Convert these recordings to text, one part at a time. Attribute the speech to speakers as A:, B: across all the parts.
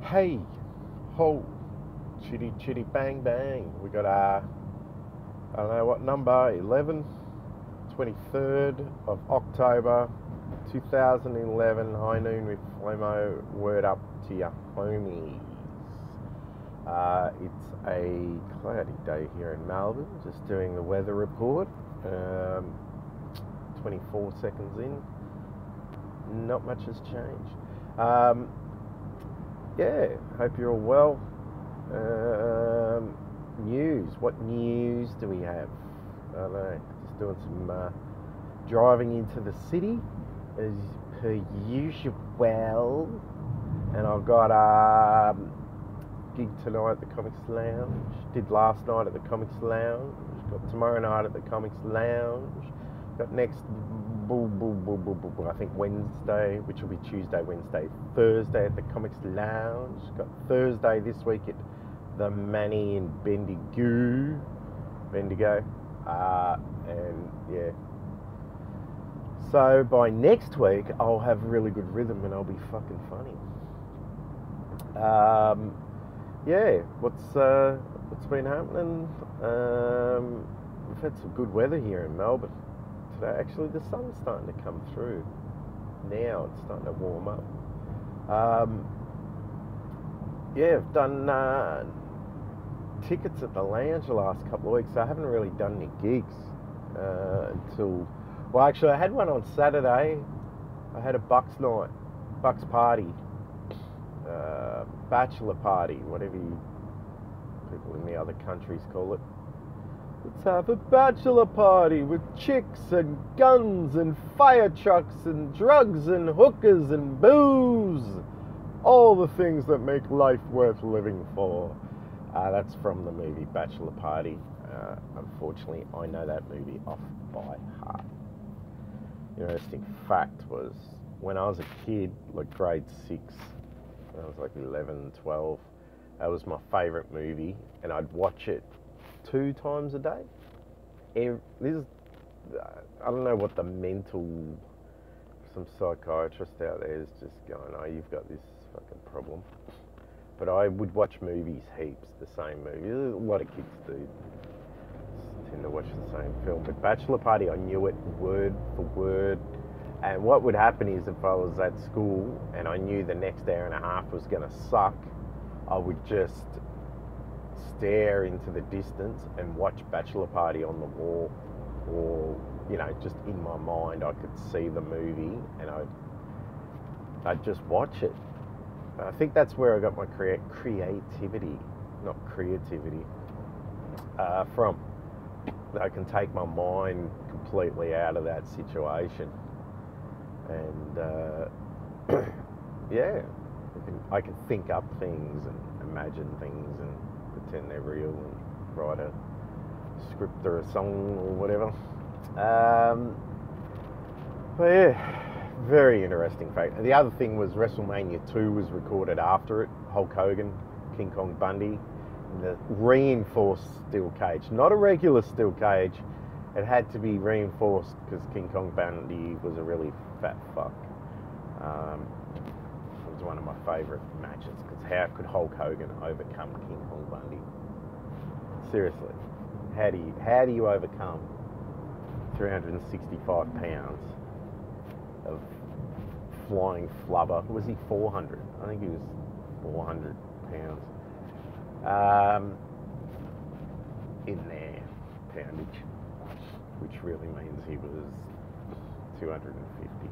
A: Hey, ho, chitty chitty bang bang. We got I don't know what number, 11, 23rd of October 2011, Highnoon with Flemo. Word up to your homies. It's a cloudy day here in Melbourne, just doing the weather report. 24 seconds in, not much has changed. Yeah, hope you're all well. News. What news do we have? I don't know. Just doing some driving into the city as per usual. And I've got a gig tonight at the Comics Lounge. Did last night at the Comics Lounge. Got tomorrow night at the Comics Lounge. Got next, I think Wednesday, which will be Tuesday, Wednesday, Thursday at the Comics Lounge. Got Thursday this week at the Manny in Bendigo. And yeah. So by next week, I'll have really good rhythm and I'll be fucking funny. Yeah, what's been happening? We've had some good weather here in Melbourne today. Actually, the sun's starting to come through now. It's starting to warm up. Yeah, I've done tickets at the lounge the last couple of weeks. So I haven't really done any gigs until... Well, actually, I had one on Saturday. I had a Bucks party, bachelor party, whatever you people in the other countries call it. Let's have a bachelor party with chicks and guns and fire trucks and drugs and hookers and booze. All the things that make life worth living for. That's from the movie Bachelor Party. Unfortunately, I know that movie off by heart. Interesting fact was, when I was a kid, like grade 6, when I was like 11, 12, that was my favourite movie, and I'd watch it 2 times a day. I don't know what the some psychiatrist out there is just going, oh, you've got this fucking problem. But I would watch movies heaps, the same movie. A lot of kids do tend to watch the same film. But Bachelor Party, I knew it word for word. And what would happen is, if I was at school and I knew the next hour and a half was going to suck, I would just stare into the distance and watch Bachelor Party on the wall, or just in my mind I could see the movie and I'd just watch it. I think that's where I got my creativity from. I can take my mind completely out of that situation, and yeah, I can think up things and imagine things and pretend they're real and write a script or a song or whatever. But yeah, very interesting fact. The other thing was WrestleMania 2 was recorded after it. Hulk Hogan, King Kong Bundy, in the reinforced steel cage. Not a regular steel cage. It had to be reinforced because King Kong Bundy was a really fat fuck. It was one of my favourite matches, because how could Hulk Hogan overcome King Kong Bundy? Seriously, how do you overcome 365 pounds of flying flubber? Was he 400? I think he was 400 pounds in their poundage, which really means he was 250.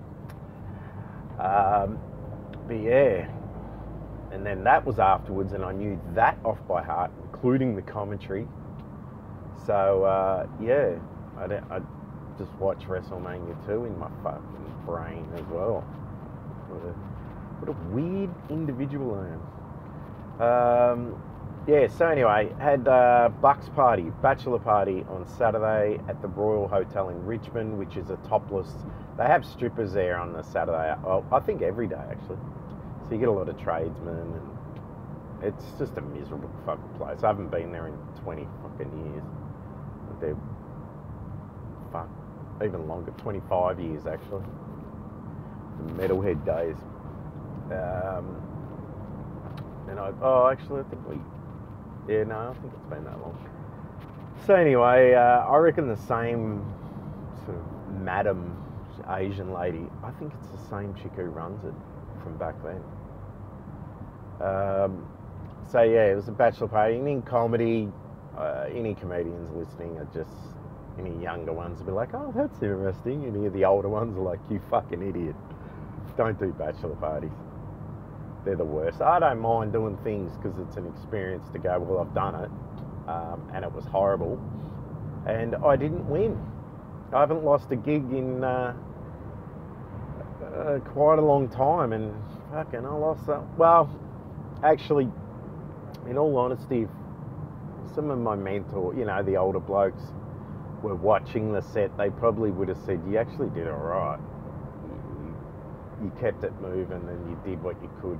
A: But yeah, and then that was afterwards, and I knew that off by heart, including the commentary. So yeah, I just watched WrestleMania 2 in my fucking brain as well. What a weird individual I am. Yeah, so anyway, had Bucks party, bachelor party on Saturday at the Royal Hotel in Richmond, which is a topless. They have strippers there on the Saturday. Well, I think every day actually. So you get a lot of tradesmen, and it's just a miserable fucking place. I haven't been there in 20 fucking years. They're even longer, 25 years actually. The metalhead days. And actually, I think I think it's been that long. So anyway, I reckon the same sort of madam Asian lady, I think it's the same chick who runs it from back then. So yeah, it was a bachelor party. And in comedy, any comedians listening are just, any younger ones will be like, oh, that's interesting. And any of the older ones are like, you fucking idiot. Don't do bachelor parties. They're the worst. I don't mind doing things because it's an experience to go, well, I've done it. And it was horrible. And I didn't win. I haven't lost a gig in quite a long time. And fucking, I lost that. Well, actually, in all honesty, some of my mentor, the older blokes were watching the set, they probably would have said, you actually did all right. You kept it moving and you did what you could.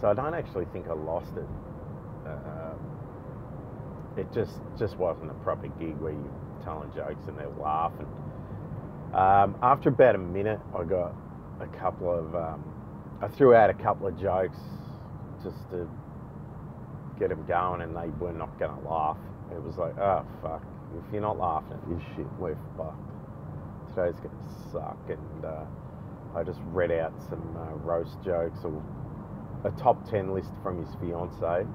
A: So I don't actually think I lost it. It just wasn't a proper gig where you're telling jokes and they're laughing. After about a minute, I got a couple of, I threw out a couple of jokes just to get them going, and they were not going to laugh. It was like, oh fuck, if you're not laughing at this shit, we're fucked. Today's going to suck. And I just read out some roast jokes, or a top 10 list from his fiancée.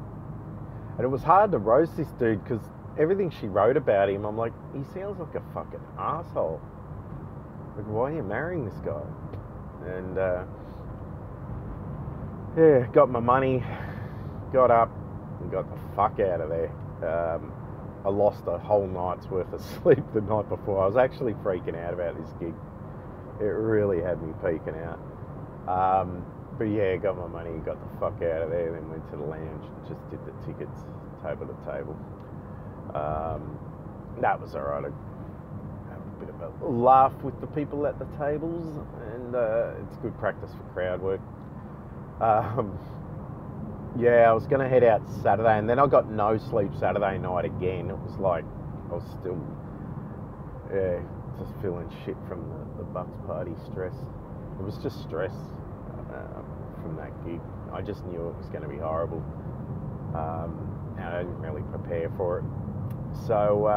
A: And it was hard to roast this dude because everything she wrote about him, I'm like, he sounds like a fucking asshole. Like, why are you marrying this guy? And yeah, got my money, got up and got the fuck out of there. I lost a whole night's worth of sleep the night before. I was actually freaking out about this gig. It really had me peeking out. But yeah, got my money, got the fuck out of there, then went to the lounge, just did the tickets, table to table. That was alright. I had a bit of a laugh with the people at the tables, and it's good practice for crowd work. Yeah, I was going to head out Saturday, and then I got no sleep Saturday night again. It was like, I was still, just feeling shit from the Bucks party stress. It was just stress from that gig. I just knew it was going to be horrible. And I didn't really prepare for it. So,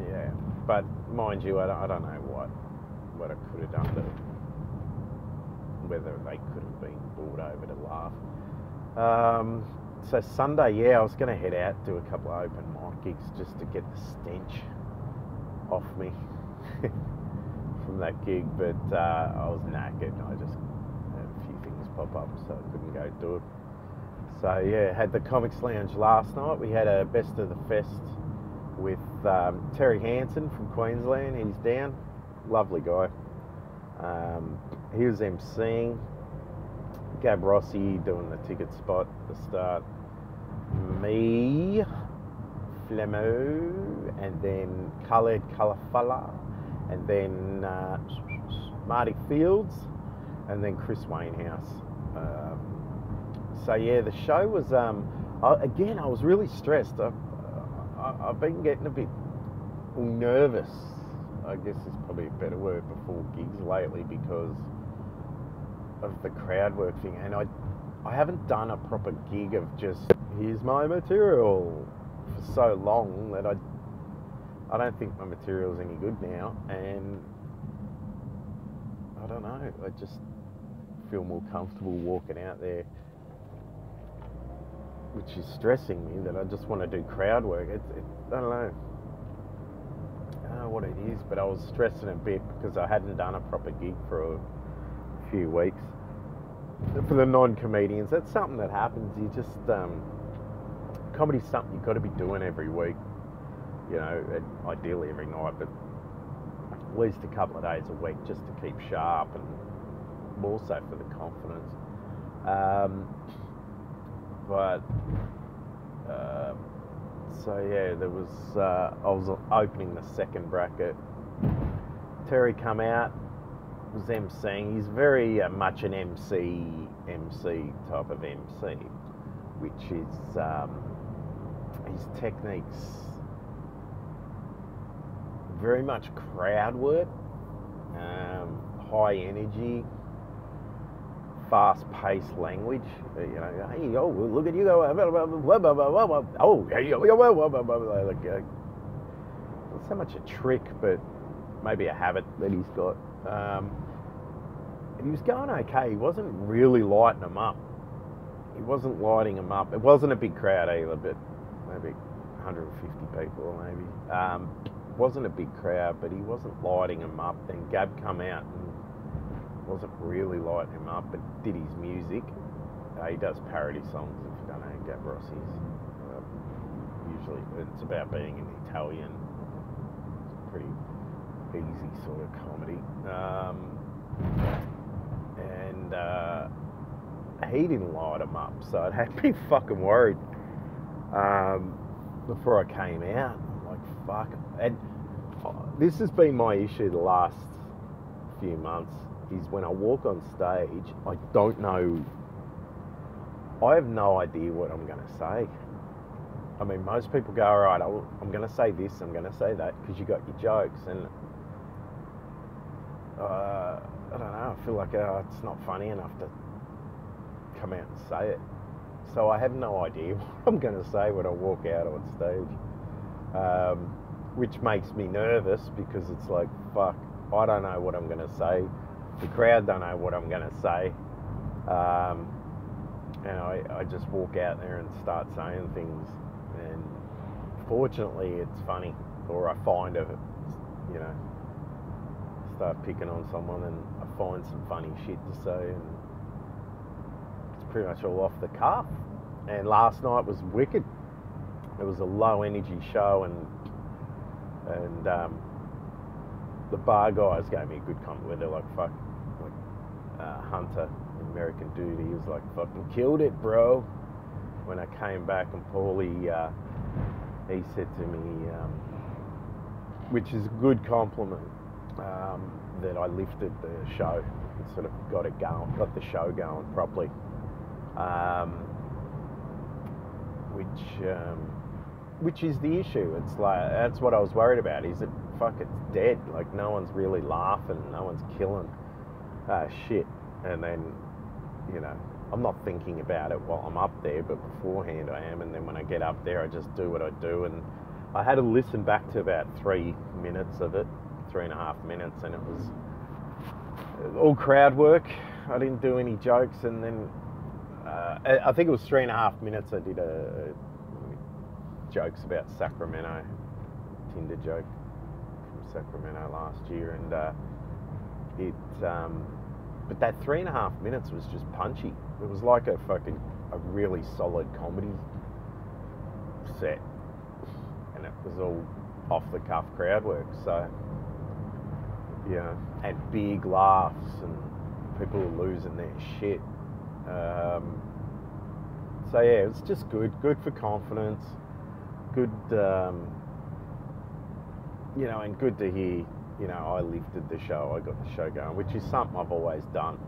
A: yeah. But mind you, I don't know what I could have done to, whether they could have been brought over to laugh. So Sunday, yeah, I was going to head out, do a couple of open mic gigs just to get the stench off me from that gig, but I was knackered. I just had a few things pop up, so I couldn't go do it. So yeah, had the Comics Lounge last night. We had a best of the fest with Terry Hansen from Queensland. He's down, lovely guy. He was emceeing. Gab Rossi doing the ticket spot at the start. Me, Flemo, and then Khaled Kalafala, and then Marty Fields, and then Chris Wainhouse. So yeah, the show was, again, I was really stressed. I've been getting a bit nervous, I guess is probably a better word, before gigs lately because of the crowd work thing. And I haven't done a proper gig of just, here's my material for so long that I don't think my material's any good now. And I don't know, I just feel more comfortable walking out there, which is stressing me, that I just want to do crowd work. I don't know what it is, but I was stressing a bit because I hadn't done a proper gig for a few weeks. For the non-comedians, that's something that happens. You just, comedy's something you've got to be doing every week, ideally every night, but at least a couple of days a week just to keep sharp, and more so for the confidence. So yeah, there was, I was opening the second bracket. Terry come out, was emceeing. He's very much an MC type of MC, which is, his techniques very much crowd work, high energy, fast-paced language. You know, hey, oh, look at you go, oh, hey, like, not so much a trick, but maybe a habit that he's got. And he was going okay. He wasn't really lighting them up. He wasn't lighting them up. It wasn't a big crowd either, but maybe 150 people, maybe. Wasn't a big crowd, but he wasn't lighting them up. Then Gab come out and wasn't really lighting him up, but did his music. He does parody songs, if you don't know Gab Rossi's. Usually it's about being an Italian. It's pretty easy sort of comedy. He didn't light him up, so it had me fucking worried before I came out. I'm like, fuck. And this has been my issue the last few months, is when I walk on stage, I don't know, I have no idea what I'm going to say. I mean, most people go, all right, I'm going to say this, I'm going to say that, because you got your jokes, and I don't know, I feel like it's not funny enough to come out and say it. So I have no idea what I'm going to say when I walk out on stage, which makes me nervous, because it's like, fuck, I don't know what I'm going to say. The crowd don't know what I'm going to say. And I just walk out there and start saying things. And fortunately, it's funny. Or I find it, you know, start picking on someone and I find some funny shit to say. And it's pretty much all off the cuff. And last night was wicked. It was a low energy show, and the bar guys gave me a good compliment. They're like, fuck, like Hunter, American dude, he was like, fucking killed it, bro. When I came back, and Paulie, he said to me, which is a good compliment, that I lifted the show and sort of got it going, got the show going properly. Which is the issue. It's like, that's what I was worried about, is that, fuck, it's dead. Like, no one's really laughing, no one's killing shit. And then, you know, I'm not thinking about it while I'm up there, but beforehand I am. And then when I get up there, I just do what I do. And I had to listen back to about 3 minutes of it, 3.5 minutes, and it was all crowd work. I didn't do any jokes. And then I think it was 3.5 minutes I did jokes about Sacramento, Tinder joke from Sacramento last year, and but that 3.5 minutes was just punchy. It was like a really solid comedy set, and it was all off the cuff crowd work. So, you know, and big laughs, and people were losing their shit. So yeah, it was just good for confidence. Good, you know, and good to hear, you know, I lifted the show, I got the show going, which is something I've always done.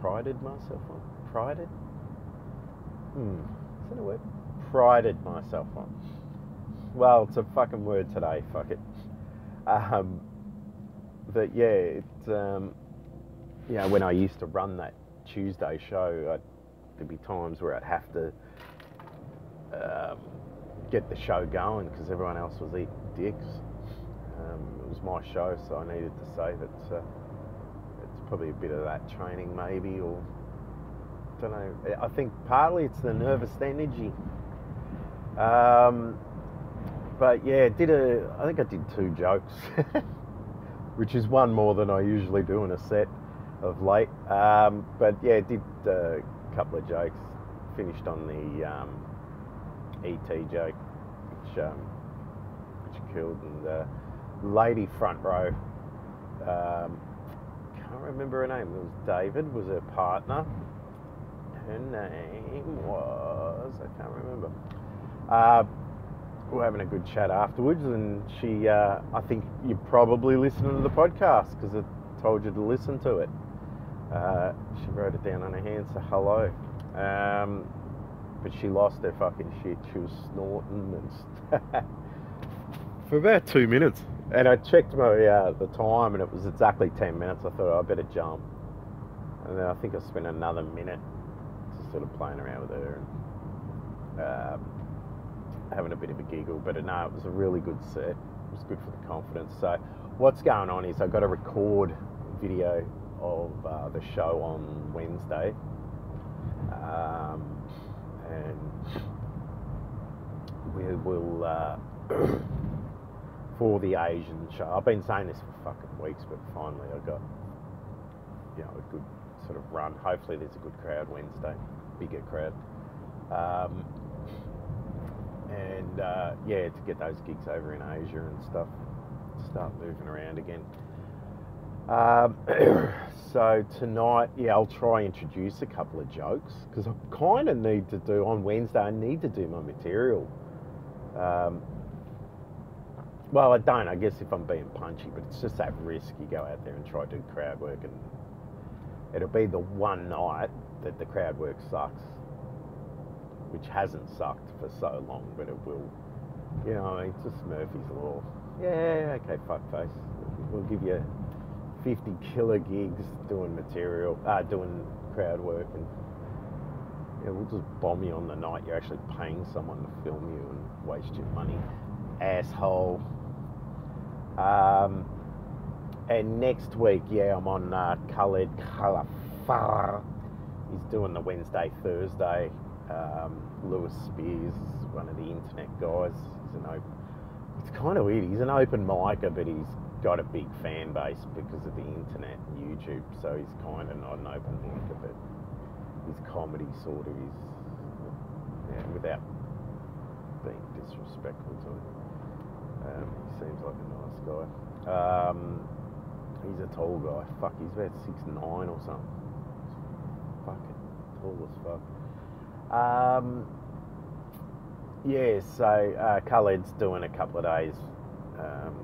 A: Prided myself on. Prided? Is that a word? Prided myself on. Well, it's a fucking word today, fuck it. But yeah, it's, you know, when I used to run that Tuesday show, there'd be times where I'd have to get the show going because everyone else was eating dicks. It was my show, so I needed to say that it's probably a bit of that training, maybe, or I don't know. I think partly it's the nervous energy. But yeah, I think I did 2 jokes, which is one more than I usually do in a set of late. But yeah, did a couple of jokes. Finished on the ET joke, which killed, and lady front row, can't remember her name. It was David, was her partner. Her name was, I can't remember. We were having a good chat afterwards, and she, I think you probably listened to the podcast because I told you to listen to it. She wrote it down on her hand, so hello. But she lost her fucking shit. She was snorting and for about 2 minutes. And I checked the time, and it was exactly 10 minutes. I thought, I better jump. And then I think I spent another minute just sort of playing around with her and having a bit of a giggle. But no, it was a really good set. It was good for the confidence. So what's going on is I've got to record video of the show on Wednesday. And we will, for the Asian show, I've been saying this for fucking weeks, but finally I got, a good sort of run. Hopefully there's a good crowd Wednesday, bigger crowd. To get those gigs over in Asia and stuff, start moving around again. So tonight, I'll try introduce a couple of jokes, because I kind of need to do, on Wednesday, I need to do my material. Well, I don't, I guess, if I'm being punchy, but it's just that risk. You go out there and try to do crowd work, and it'll be the one night that the crowd work sucks, which hasn't sucked for so long, but it will. It's just Murphy's Law. Yeah, okay, fuckface. We'll give you 50 killer gigs doing material, doing crowd work, and we'll just bomb you on the night you're actually paying someone to film you and waste your money, asshole. And next week, I'm on Khaled Khalafar. He's doing the Wednesday, Thursday. Lewis Spears is one of the internet guys. It's kind of weird. He's an open micer, but he's got a big fan base because of the internet and YouTube. So he's kind of not an open micer, but his comedy sort of is, without being disrespectful to him. He seems like a nice guy. He's a tall guy. Fuck, he's about 6'9" or something. Fucking tall as fuck. So Khaled's doing a couple of days on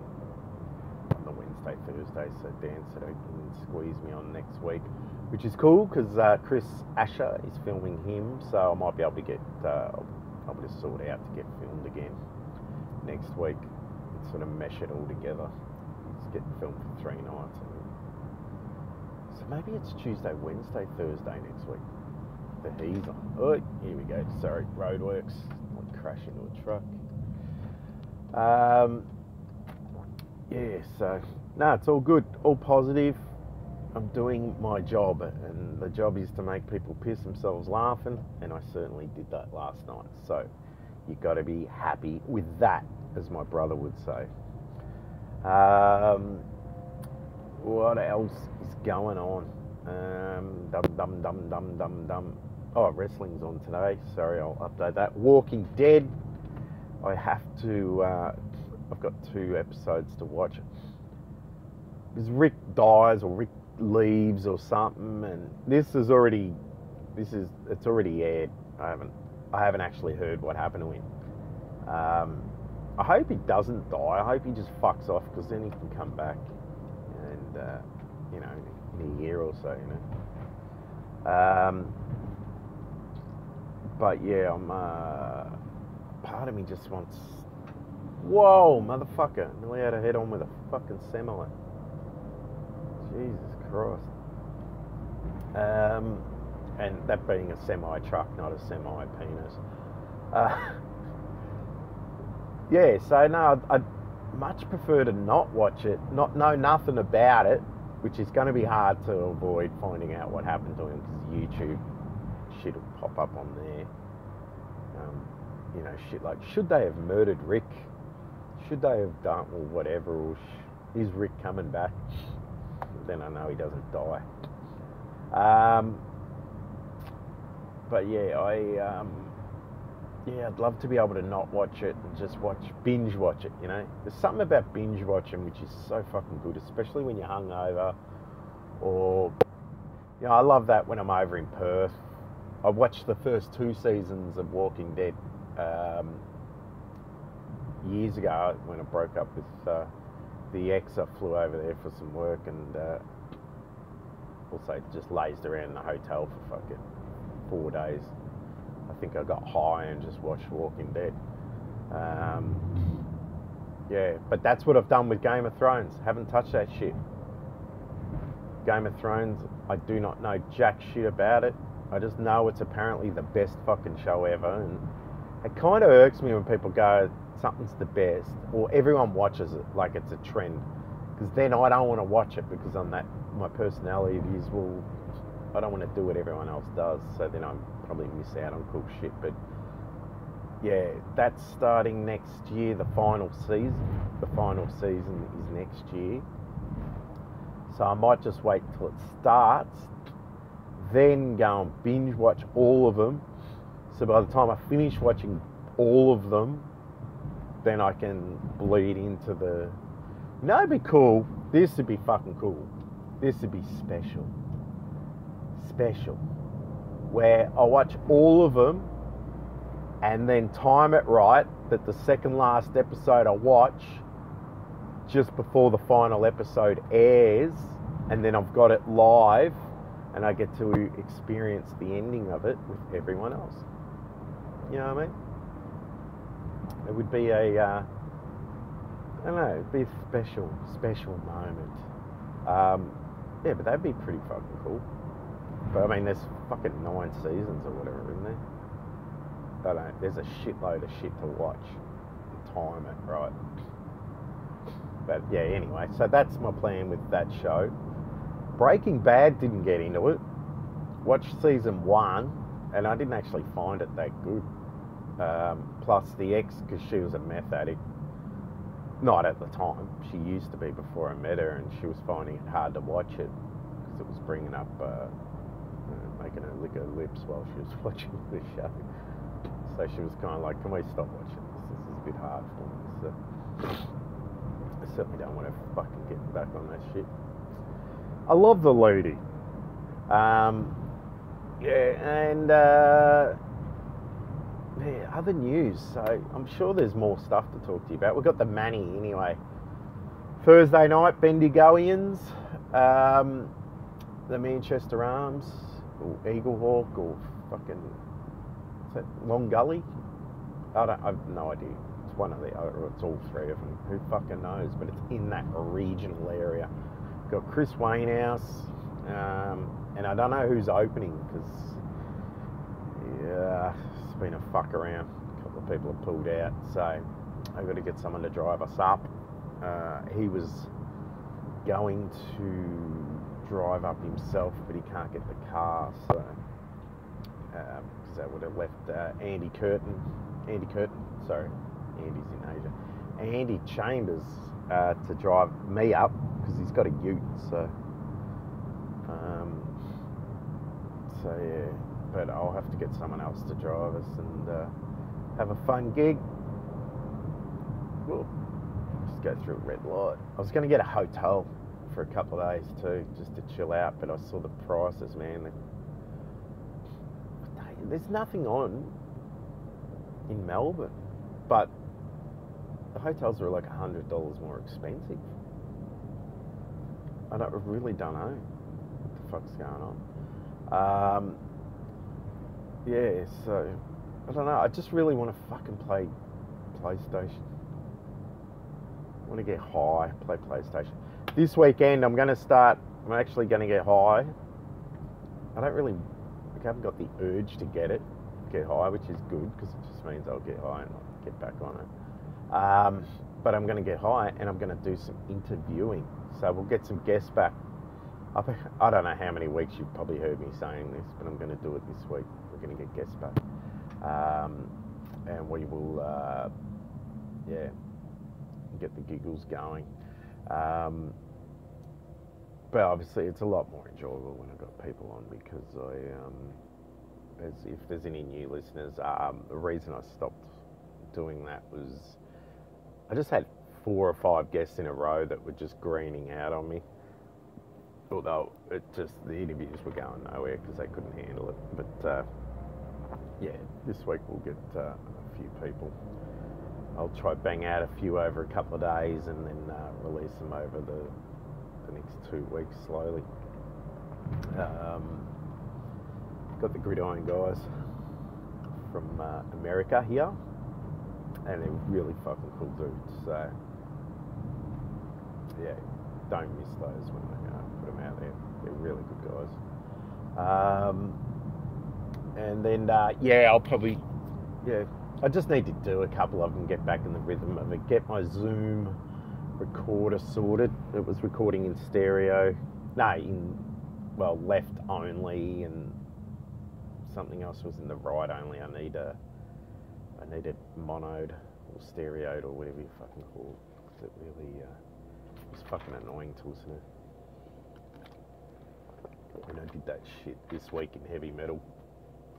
A: the Wednesday, Thursday, so Dan said he can squeeze me on next week, which is cool, because Chris Asher is filming him, so I might be able to get, I'll be able to sort out to get filmed again next week and sort of mesh it all together. It's getting filmed for 3 nights. So maybe it's Tuesday, Wednesday, Thursday next week that he's on. Oh, here we go. Sorry, roadworks. I'll crash into a truck. So, no, it's all good, all positive. I'm doing my job, and the job is to make people piss themselves laughing, and I certainly did that last night. So, you got to be happy with that, as my brother would say. What else is going on? Oh, wrestling's on today. Sorry, I'll update that. Walking Dead. I have to. I've got 2 episodes to watch. Because Rick dies or Rick leaves or something, and it's already aired. I haven't actually heard what happened to him. I hope he doesn't die. I hope he just fucks off, because then he can come back, and in a year or so, But I'm. Part of me just wants. Whoa, motherfucker! Nearly had a head on with a fucking semi. Jesus Christ. And that being a semi truck, not a semi penis. So no, I'd much prefer to not watch it, not know nothing about it, which is going to be hard to avoid finding out what happened to him, because YouTube shit will pop up on there. Shit like, should they have murdered Rick? Should they have done, or whatever, or is Rick coming back? Then I know he doesn't die. I'd love to be able to not watch it and just binge watch it, There's something about binge watching which is so fucking good, especially when you're hungover, or, I love that when I'm over in Perth. I watched the first 2 seasons of Walking Dead years ago when I broke up with the ex. I flew over there for some work, and also just lazed around in the hotel for fucking 4 days. I think I got high and just watched Walking Dead. But that's what I've done with Game of Thrones. Haven't touched that shit. Game of Thrones, I do not know jack shit about it. I just know it's apparently the best fucking show ever, and it kind of irks me when people go, something's the best, or everyone watches it like it's a trend, because then I don't want to watch it because my personality is, well, I don't want to do what everyone else does, so then I probably miss out on cool shit. But yeah, that's starting next year, the final season. The final season is next year. So I might just wait till it starts, then go and binge watch all of them. So by the time I finish watching all of them, then I can bleed into the... You know, it'd be cool. This would be fucking cool. This would be special. Special. Where I watch all of them and then time it right that the second last episode I watch just before the final episode airs, and then I've got it live and I get to experience the ending of it with everyone else. You know what I mean? It would be a, I don't know, it'd be a special moment. Yeah, but that'd be pretty fucking cool. But I mean, there's fucking 9 seasons or whatever, isn't there? I don't know, there's a shitload of shit to watch. Time it, right? But yeah, anyway, so that's my plan with that show. Breaking Bad didn't get into it. Watched season 1, and I didn't actually find it that good. Plus the ex, because she was a meth addict. Not at the time. She used to be before I met her, and she was finding it hard to watch it because it was bringing up, making her lick her lips while she was watching the show. So she was kind of like, can we stop watching this? This is a bit hard for me. So I certainly don't want to fucking get back on that shit. I love the lady. Yeah, and yeah, other news. So I'm sure there's more stuff to talk to you about. We've got the Manny anyway. Thursday night, Bendigoians, the Manchester Arms, or Eagle Hawk, or fucking, is that Long Gully? I've no idea. It's one of the other, or it's all three of them. Who fucking knows? But it's in that regional area. Got Chris Wainhouse, and I don't know who's opening because, yeah, it's been a fuck around. A couple of people have pulled out, so I've got to get someone to drive us up. He was going to drive up himself, but he can't get the car, so because that would have left Andy Curtin, sorry, Andy's in Asia, Andy Chambers to drive me up because he's got a ute, so yeah, but I'll have to get someone else to drive us and have a fun gig. We'll just go through a red light. I was going to get a hotel for a couple of days too, just to chill out, but I saw the prices, man. There's nothing on in Melbourne, but the hotels are like $100 more expensive. I really don't know what the fuck's going on. Yeah, so I don't know. I just really want to fucking play PlayStation. I want to get high, play PlayStation. This weekend I'm actually going to get high. I haven't got the urge to get high, which is good because it just means I'll get high and I'll get back on it. But I'm going to get high and I'm going to do some interviewing. So we'll get some guests back. I don't know how many weeks you've probably heard me saying this, but I'm going to do it this week. We're going to get guests back. And we will, get the giggles going. But obviously it's a lot more enjoyable when I've got people on because if there's any new listeners, the reason I stopped doing that was I just had 4 or 5 guests in a row that were just greening out on me. Although the interviews were going nowhere because they couldn't handle it. But yeah, this week we'll get a few people. I'll try bang out a few over a couple of days and then release them over the next 2 weeks slowly. Got the Gridiron guys from America here, and they're really fucking cool dudes. So yeah, don't miss those when I put them out there. They're really good guys. And then, I'll probably, I just need to do a couple of them, get back in the rhythm of it, get my Zoom recorder sorted. It was recording in stereo. No, left only, and something else was in the right only. I need it monoed or stereoed or whatever you fucking call it. It really was fucking annoying to listen to. When I did that shit this week in heavy metal,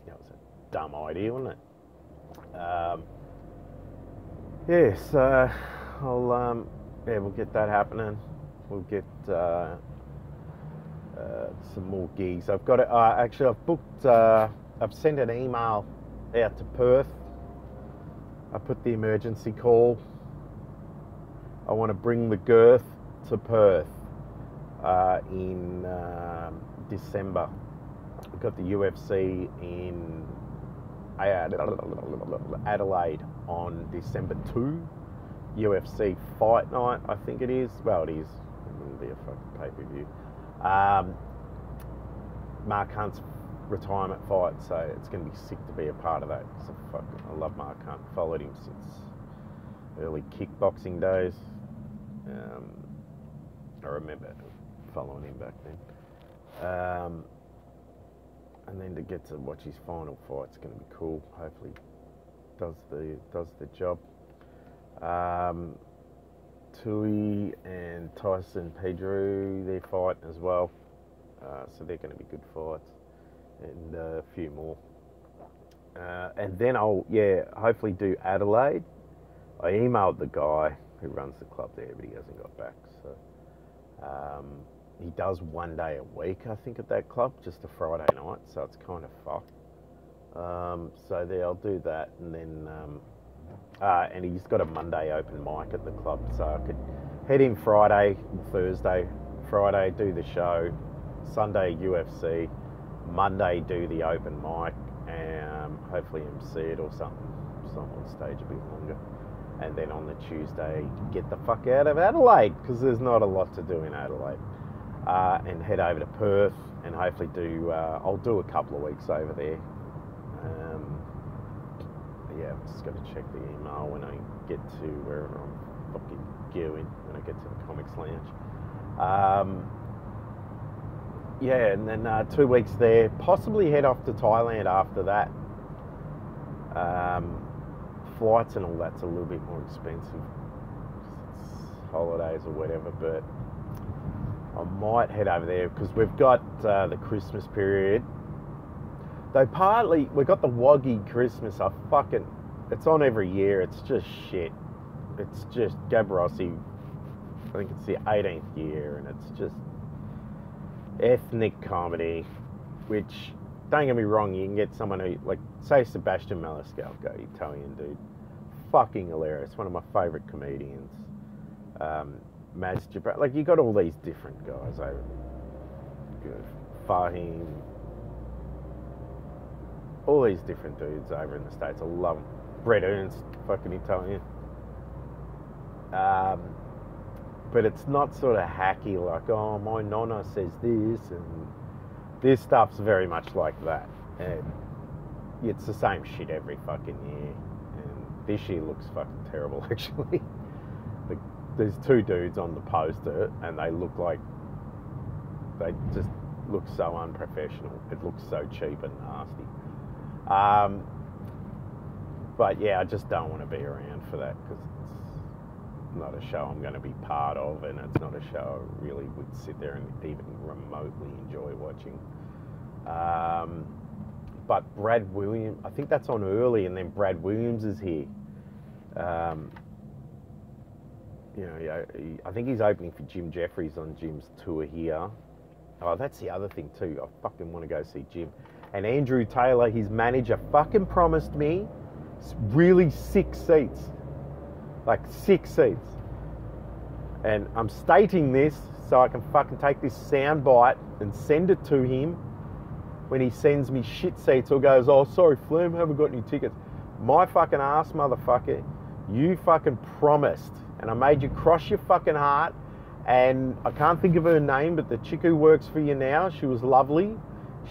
A: that was a dumb idea, wasn't it? So I'll we'll get that happening. We'll get some more gigs. I've got it. Actually, I've booked. I've sent an email out to Perth. I put the emergency call. I want to bring the girth to Perth in December. We've got the UFC in Adelaide on December 2. UFC fight night, I think it is. Well, it is. It wouldn't be a fucking pay-per-view. Mark Hunt's retirement fight, so it's going to be sick to be a part of that. So I love Mark Hunt. Followed him since early kickboxing days. I remember following him back then. And then to get to watch his final fight's going to be cool. Hopefully, does the job. Tui and Tyson Pedro, they're fighting as well. So they're going to be good fights. And a few more. And then I'll, hopefully do Adelaide. I emailed the guy who runs the club there, but he hasn't got back. So he does one day a week, I think, at that club, just a Friday night. So it's kind of fucked. So there, I'll do that, and then and he's got a Monday open mic at the club, so I could head in Friday, Thursday, Friday do the show, Sunday UFC, Monday do the open mic, and hopefully MC it or something on stage a bit longer, and then on the Tuesday get the fuck out of Adelaide, because there's not a lot to do in Adelaide, and head over to Perth, and hopefully I'll do a couple of weeks over there. I'm just going to check the email when I get to wherever I'm fucking going, when I get to the Comics Lounge. And then 2 weeks there, possibly head off to Thailand after that. Flights and all that's a little bit more expensive, it's holidays or whatever, but I might head over there because we've got the Christmas period. Though partly, we've got the Waggy Christmas. It's on every year. It's just shit. It's just Gab Rossi. I think it's the 18th year, and it's just ethnic comedy, which, don't get me wrong, you can get someone who, like, say Sebastian Maniscalco, Italian dude. Fucking hilarious. One of my favourite comedians. Maz Jabra. Like, you got all these different guys over. Fahim. All these different dudes over in the States. I love them. Brett Ernst, fucking Italian. But it's not sort of hacky like, oh, my nonna says this, and this stuff's very much like that. And it's the same shit every fucking year. And this year looks fucking terrible, actually. There's two dudes on the poster, and they just look so unprofessional. It looks so cheap and nasty. But yeah, I just don't want to be around for that, because it's not a show I'm going to be part of, and it's not a show I really would sit there and even remotely enjoy watching. But Brad Williams, I think that's on early, and then Brad Williams is here. I think he's opening for Jim Jeffries on Jim's tour here. Oh, that's the other thing too. I fucking want to go see Jim. And Andrew Taylor, his manager, fucking promised me really 6 seats. Like 6 seats. And I'm stating this so I can fucking take this sound bite and send it to him when he sends me shit seats or goes, oh, sorry, Flem, haven't got any tickets. My fucking ass, motherfucker, you fucking promised. And I made you cross your fucking heart And I can't think of her name, but the chick who works for you now, she was lovely.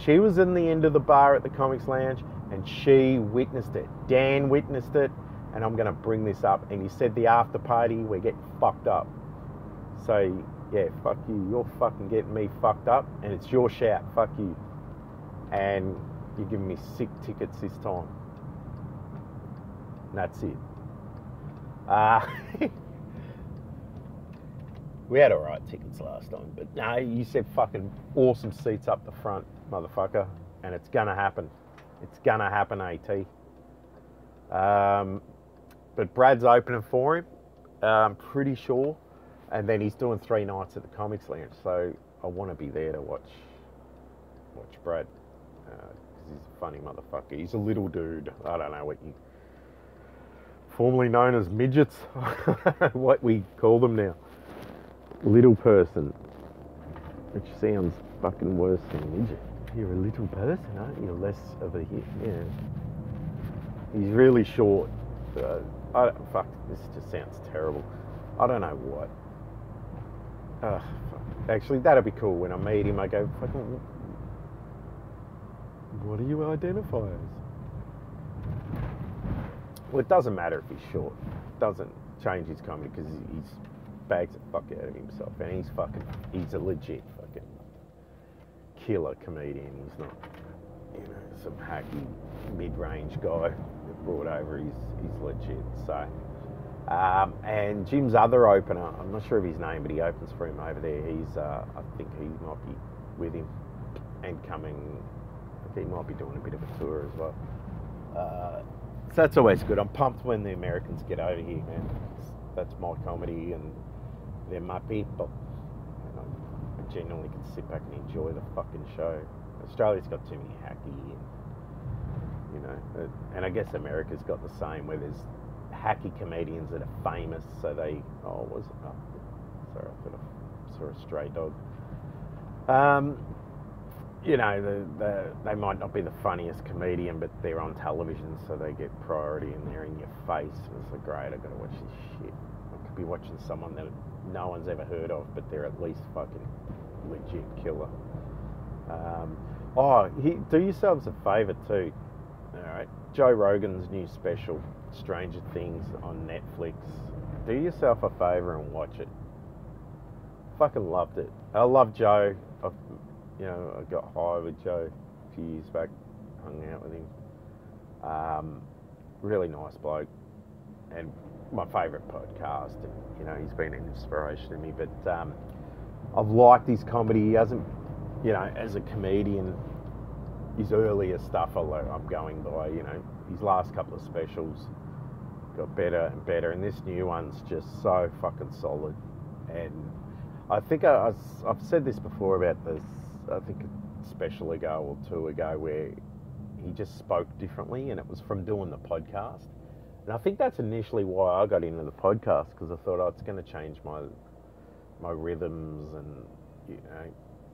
A: She was in the end of the bar at the Comics Lounge, and she witnessed it. Dan witnessed it, and I'm going to bring this up. And he said the after party, we're getting fucked up. So, yeah, fuck you. You're fucking getting me fucked up, and it's your shout. Fuck you. And you're giving me sick tickets this time. And that's it. We had alright tickets last time, but no, you said fucking awesome seats up the front, motherfucker, and it's gonna happen. It's gonna happen, AT. But Brad's opening for him, I'm pretty sure, and then he's doing 3 nights at the Comics Lounge, so I want to be there to watch Brad, because he's a funny motherfucker. He's a little dude. I don't know what you, formerly known as midgets, what we call them now. Little person, which sounds fucking worse than midget. You're a little person, aren't you? Less of a hit, yeah. He's really short. Fuck, this just sounds terrible. I don't know what. Fuck. Actually, that'd be cool. When I meet him, I go, fucking, what do you identify as? Well, it doesn't matter if he's short. It doesn't change his comedy because he's bags the fuck out of himself, and he's a legit fucking killer comedian. He's not, some hacky mid-range guy that brought over. He's legit. So, and Jim's other opener, I'm not sure of his name, but he opens for him over there. He's, I think he might be with him and coming. I think he might be doing a bit of a tour as well. So that's always good. I'm pumped when the Americans get over here, man. That's my comedy, and they're my people. And I genuinely can sit back and enjoy the fucking show. Australia's got too many hacky, and, and I guess America's got the same, where there's hacky comedians that are famous, so they, sorry, I thought I saw a stray dog. They might not be the funniest comedian, but they're on television, so they get priority, and they're in your face. And it's like, great, I've got to watch this shit. I could be watching someone that no one's ever heard of, but they're at least fucking legit killer. Do yourselves a favour too. Alright, Joe Rogan's new special, Stranger Things, on Netflix. Do yourself a favour and watch it. Fucking loved it. I love Joe. I got high with Joe a few years back, hung out with him. Really nice bloke, and my favourite podcast. And, he's been an inspiration to me. But I've liked his comedy. He hasn't, as a comedian, his earlier stuff I'm going by. His last couple of specials got better and better, and this new one's just so fucking solid. And I think I've said this before about this. I think a special ago or 2 ago, where he just spoke differently, and it was from doing the podcast. And I think that's initially why I got into the podcast, because I thought, it's going to change my rhythms, and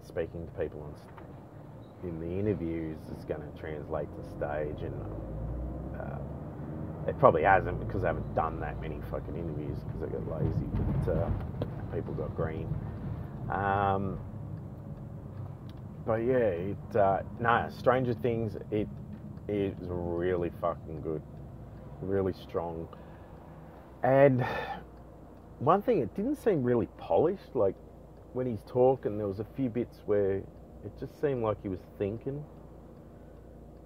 A: speaking to people in the interviews is going to translate to stage. And it probably hasn't, because I haven't done that many fucking interviews because I got lazy, but people got green. But yeah, Stranger Things, it is really fucking good, really strong. And one thing, it didn't seem really polished. Like when he's talking, there was a few bits where it just seemed like he was thinking,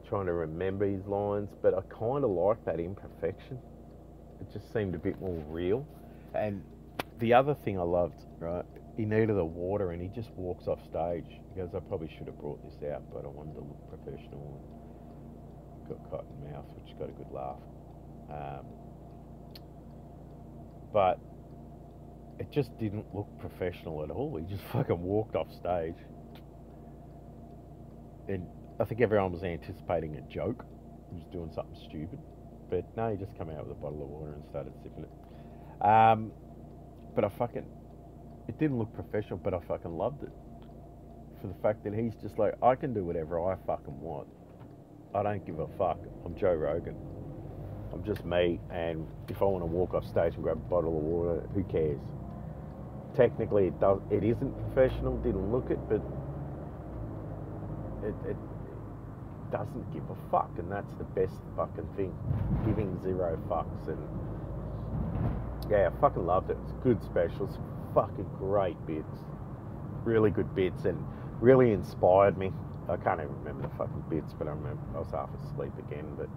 A: trying to remember his lines. But I kind of like that imperfection. It just seemed a bit more real. And the other thing I loved, right? He needed the water, and he just walks off stage. He goes, I probably should have brought this out, but I wanted to look professional. Got cotton mouth, which got a good laugh. But it just didn't look professional at all. He just fucking walked off stage. And I think everyone was anticipating a joke. He was doing something stupid. But no, he just came out with a bottle of water and started sipping it. But it didn't look professional, but I fucking loved it. For the fact that he's just like, I can do whatever I fucking want. I don't give a fuck. I'm Joe Rogan. I'm just me, and if I want to walk off stage and grab a bottle of water, who cares? technically it isn't professional, didn't look it, but it doesn't give a fuck, and that's the best fucking thing, giving zero fucks. And yeah, I fucking loved it. It's good specials, fucking great bits, really good bits, and really inspired me. I can't even remember the fucking bits, but I remember I was half asleep again, but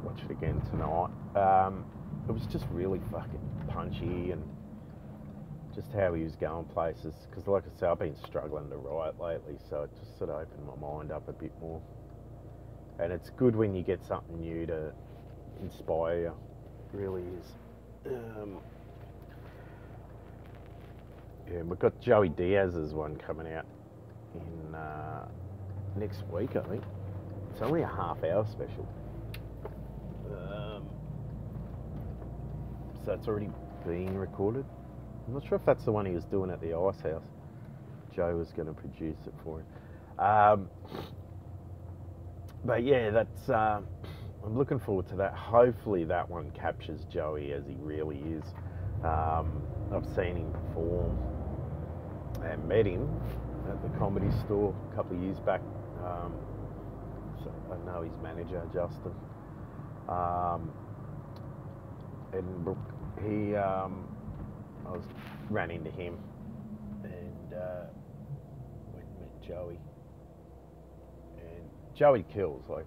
A: watch it again tonight. It was just really fucking punchy, and just how he was going places, because like I said, I've been struggling to write lately, so it just sort of opened my mind up a bit more. And it's good when you get something new to inspire you. It really is. Yeah, we've got Joey Diaz's one coming out in next week, I think. It's only a half-hour special. So it's already being recorded. I'm not sure if that's the one he was doing at the Ice House. Joe was going to produce it for him. But yeah, that's. I'm looking forward to that. Hopefully that one captures Joey as he really is. I've seen him perform and met him at the Comedy Store a couple of years back. So I know his manager, Justin. And he, I ran into him and went and met Joey. And Joey kills, like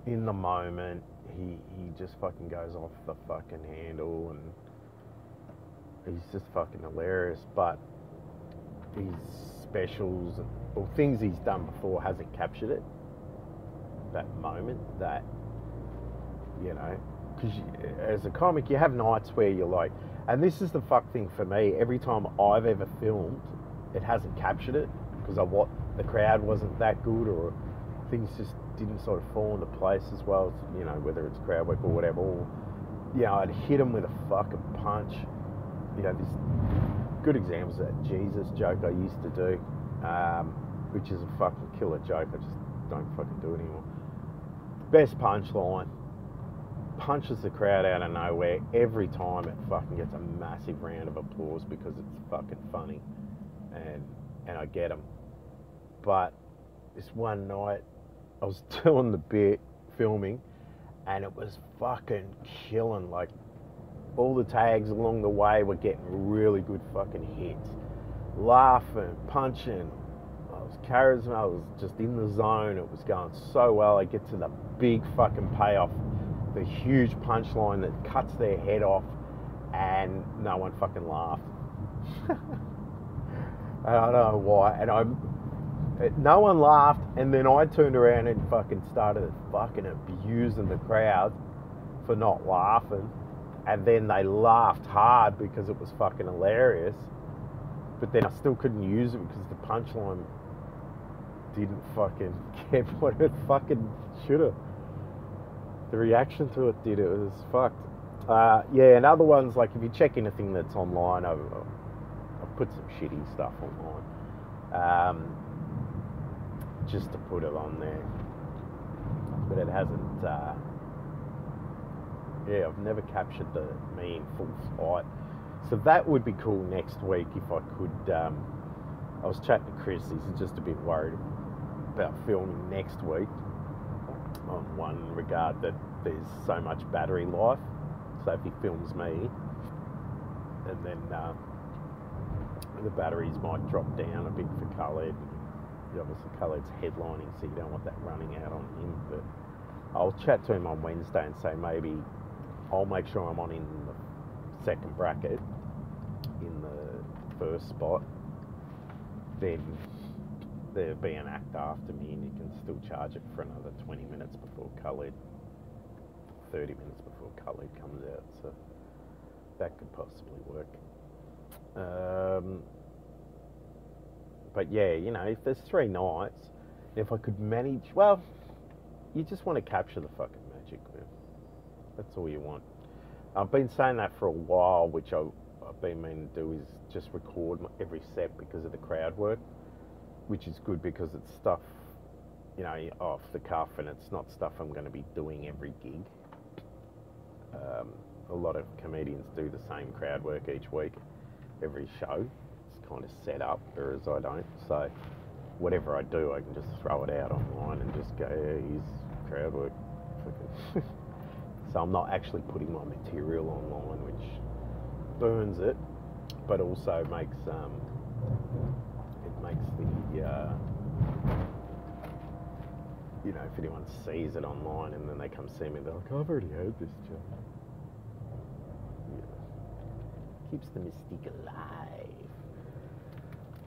A: in the moment, he just fucking goes off the fucking handle, and he's just fucking hilarious. But his specials or things he's done before hasn't captured it. That moment, that, you know, because as a comic, you have nights where you're like, and this is the fuck thing for me. Every time I've ever filmed, it hasn't captured it because the crowd wasn't that good, or things just didn't sort of fall into place as well. You know, whether it's crowd work or whatever. Or, you know, I'd hit him with a fucking punch. You know, this good examples of that Jesus joke I used to do, which is a fucking killer joke. I just don't fucking do it anymore. Best punchline. Punches the crowd out of nowhere every time. It fucking gets a massive round of applause because it's fucking funny, and I get them. But this one night I was doing the bit, filming, and it was fucking killing. Like, all the tags along the way were getting really good fucking hits, laughing, punching. I was charisma, I was just in the zone. It was going so well. I get to the big fucking payoff, the huge punchline that cuts their head off, and no one fucking laughed. I don't know why. And no one laughed, and then I turned around and fucking started fucking abusing the crowd for not laughing, and then they laughed hard because it was fucking hilarious. But then I still couldn't use it because the punchline didn't fucking get what it fucking should have. The reaction to it did. It was fucked. Yeah, and other ones, like if you check anything that's online, I've put some shitty stuff online, just to put it on there. But it hasn't. Yeah, I've never captured me in full flight. So that would be cool next week if I could. I was chatting to Chris. He's just a bit worried about filming next week, on one regard that there's so much battery life. So if he films me, and then the batteries might drop down a bit for Khaled. Obviously Khaled's headlining, so you don't want that running out on him. But I'll chat to him on Wednesday and say maybe I'll make sure I'm on in the second bracket in the first spot. Then there'll be an act after me, and you can still charge it for another 20 minutes before Khaled, 30 minutes before Khaled comes out. So that could possibly work. But yeah, you know, if there's 3 nights, if I could manage, well, you just want to capture the fucking magic, man. That's all you want. I've been saying that for a while, which I've been meaning to do, is just record every set because of the crowd work, which is good because it's stuff, you know, off the cuff, and it's not stuff I'm going to be doing every gig. A lot of comedians do the same crowd work each week, every show. It's kind of set up, whereas I don't. So whatever I do, I can just throw it out online and just go, yeah, here's crowd work. So I'm not actually putting my material online, which burns it, but also makes it makes the you know, if anyone sees it online and then they come see me, they're like, I've already heard this joke. Yeah. Keeps the mystique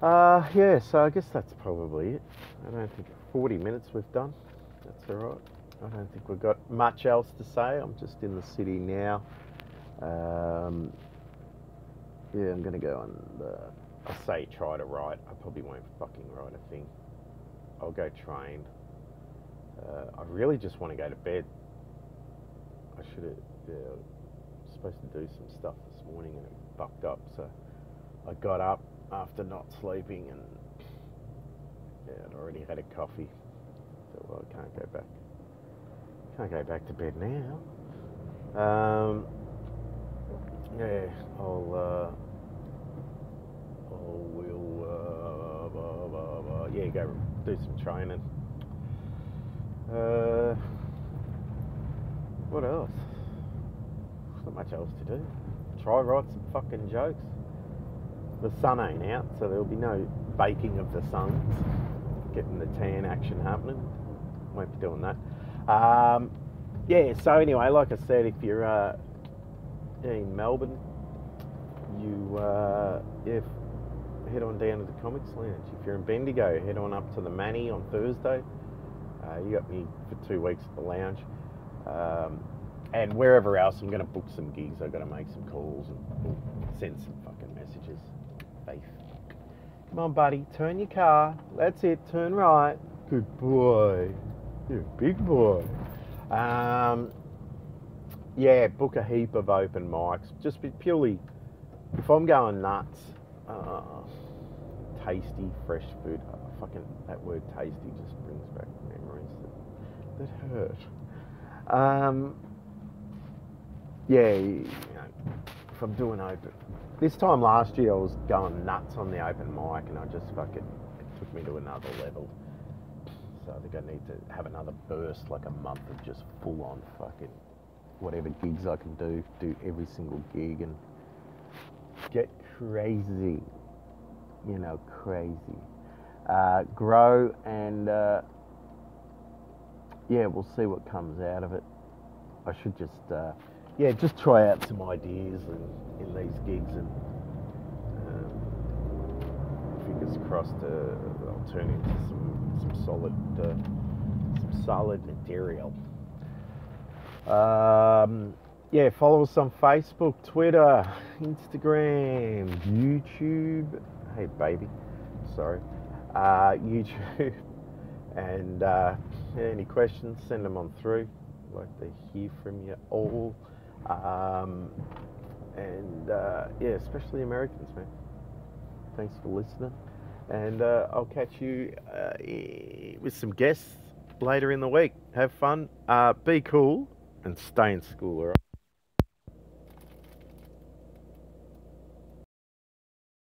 A: alive. Yeah, so I guess that's probably it. I don't think 40 minutes we've done. That's alright. I don't think we've got much else to say. I'm just in the city now. Yeah, I'm going to go on I say try to write. I probably won't fucking write a thing. I'll go train. I really just want to go to bed. I should have, yeah, I was supposed to do some stuff this morning and it fucked up, so I got up after not sleeping and yeah, I'd already had a coffee, so well, I can't go back to bed now. Yeah, yeah, go do some training. What else? There's not much else to do. Try write some fucking jokes. The sun ain't out, so there'll be no baking of the suns. Getting the tan action happening. Won't be doing that. Yeah, so anyway, like I said, if you're in Melbourne, you head on down to the Comics Lounge. If you're in Bendigo, head on up to the Manny on Thursday. You got me for 2 weeks at the lounge. And wherever else, I'm going to book some gigs. I've got to make some calls and send some fucking messages. Faith. Come on, buddy. Turn your car. That's it. Turn right. Good boy. You're a big boy. Yeah, book a heap of open mics. Just be purely, if I'm going nuts, tasty, fresh food. Fucking, that word tasty just brings back memories that hurt. Yeah, you know, if I'm doing open. This time last year I was going nuts on the open mic and I just fucking, it took me to another level. So I think I need to have another burst, like a month of just full on fucking whatever gigs I can do every single gig and get crazy, you know, crazy. Grow and yeah, we'll see what comes out of it. I should just yeah, just try out some ideas in these gigs and fingers crossed I'll turn into some solid material. Yeah, follow us on Facebook, Twitter, Instagram, YouTube. Hey baby, sorry. YouTube. And any questions, send them on through. I'd like to hear from you all. Yeah, especially Americans, man. Thanks for listening. And I'll catch you with some guests later in the week. Have fun, be cool, and stay in school, alright?